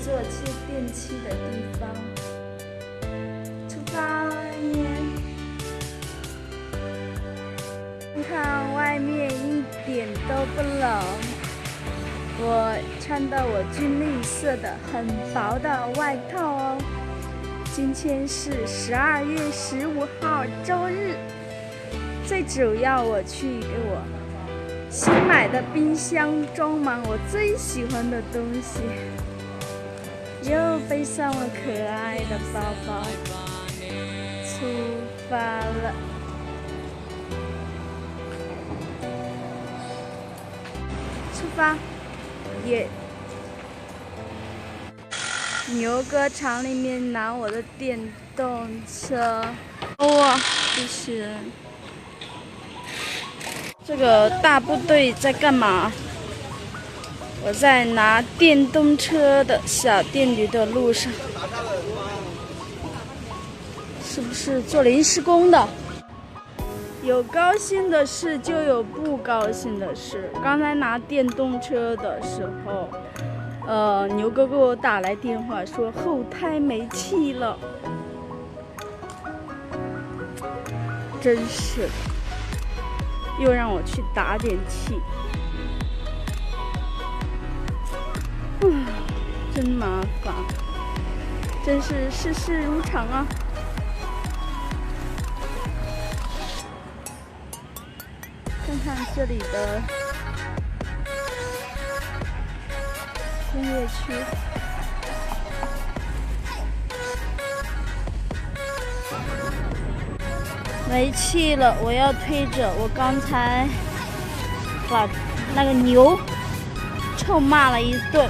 做切电器的地方。出发耶！看外面一点都不冷，我穿的我军绿色的很薄的外套哦。今天是12月15号周日，最主要我去给我新买的冰箱装满我最喜欢的东西，又背上了可爱的包包，出发了。出发，耶！牛哥厂里面拿我的电动车，哇，这些人。这个大部队在干嘛？我在拿电动车的小电驴的路上，是不是做临时工的？有高兴的事就有不高兴的事。刚才拿电动车的时候，牛哥给我打来电话说后胎没气了，真是。又让我去打点气，真麻烦，真是世事如常啊！看看这里的工业区。没气了，我要推着。我刚才把那个牛臭骂了一顿，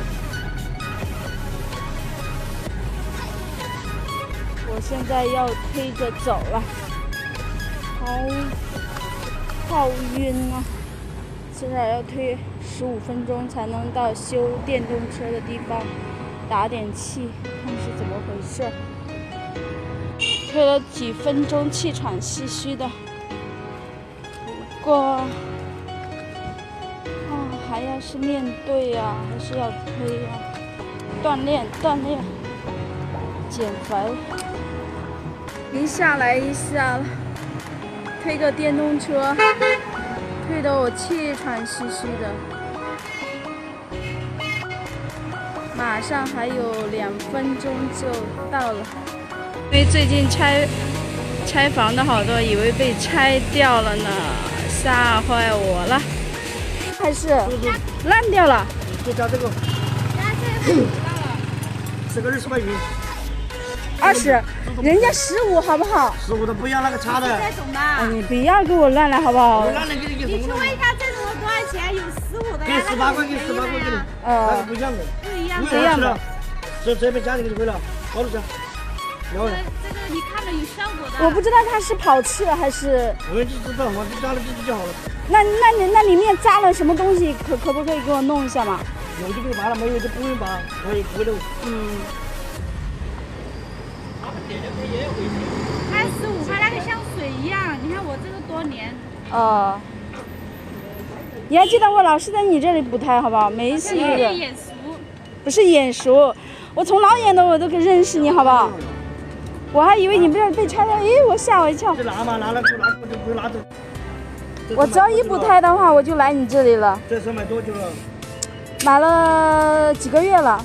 我现在要推着走了，好晕啊！至少要推15分钟才能到修电动车的地方打点气，看是怎么回事。推了几分钟，气喘吁吁的。不过，还要是面对呀，还是要推呀，锻炼，减肥。停下来一下了，推个电动车，推得我气喘吁吁的。马上还有2分钟就到了。因为最近拆房的好多，以为被拆掉了呢，吓坏我了。还是烂掉了。就加这个。10个20块鱼。20，人家15好不好？15的不要那个差的。这种的。你不要给我烂了好不好？烂了给你你去问一下这种的多少钱？有15的呀。给18块，给18块给你。那个不一样的。不一样的。这边家里给你回了，好多钱。这个你看着有效果的。我不知道它是跑刺还是。我就知道嘛，就加了就好了。那里面扎了什么东西？可不可以给我弄一下嘛？有就给你拔了，没有就不用拔，我也不会弄。它15块，那个像水一样。你看我这个多年。你还记得我老是在你这里补胎，好不好？没事。眼熟。不是眼熟，我从老远的我都可认识你，好不好？我还以为你不是被拆了，我吓我一跳。就拿嘛，拿了就不用拿走。我只要一补胎的话，我就来你这里了。这车买多久了？买了几个月了。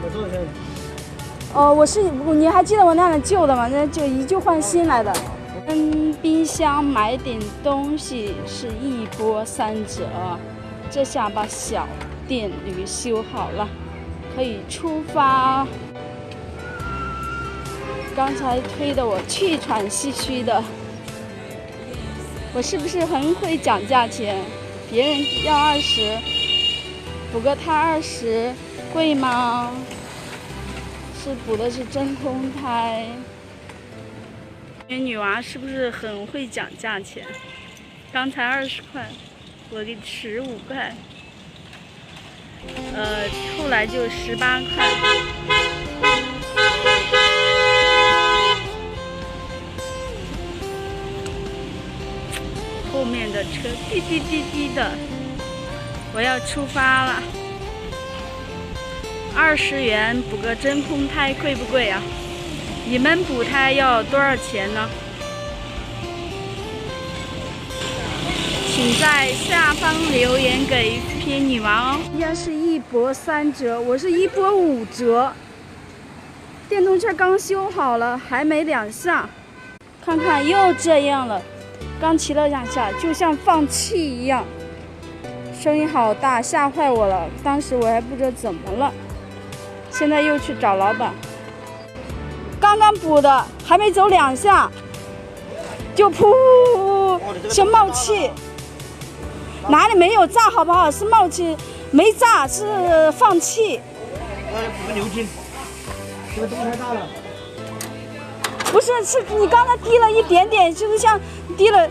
买多少钱？你还记得我那辆旧的吗？那就一旧换新来的。冰箱买点东西是1波3折，这下把小电驴修好了，可以出发。刚才推得我气喘吁吁的，我是不是很会讲价钱？别人要20，补个胎20，贵吗？是补的是真空胎。女娃是不是很会讲价钱？刚才20块，我给15块，后来就18块。后面的车滴滴滴滴的，我要出发了。20元补个真空胎贵不贵啊？你们补胎要多少钱呢？请在下方留言给偏女王哦。人家是1波3折，我是1波5折。电动车刚修好了，还没2下，看看又这样了。刚骑了2下，就像放气一样，声音好大，吓坏我了。当时我还不知道怎么了。现在又去找老板，刚刚补的，还没走2下，就噗，先冒气，哪里没有炸好不好？是冒气，没炸是放气。补个鎏金，这个洞太大了。不是，是你刚才滴了一点点，就是像滴了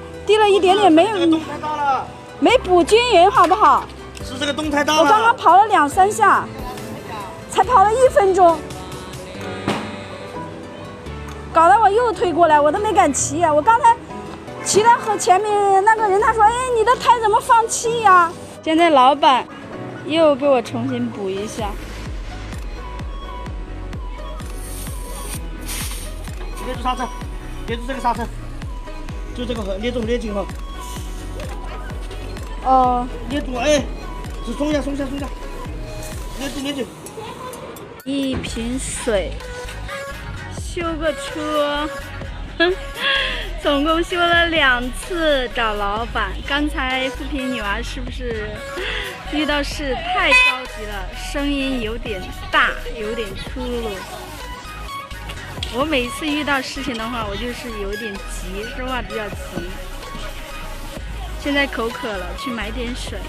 一点点，没有，这个洞太大了，没补均匀，好不好？是这个洞太大了。我刚刚跑了2、3下。才跑了1分钟，搞得我又推过来，我都没敢骑啊！我刚才骑到和前面那个人，他说：“哎，你的胎怎么放气呀？”现在老板又给我重新补一下。捏住刹车，捏住这个刹车，就这个捏住捏紧哈。哦，捏住，哎，只松一下，松一下，松一下，捏住捏紧。1瓶水，修个车，总共修了2次找老板。刚才富平女娃是不是遇到事太着急了，声音有点大，有点粗鲁？我每次遇到事情的话，我就是有点急，说话比较急。现在口渴了，去买点水。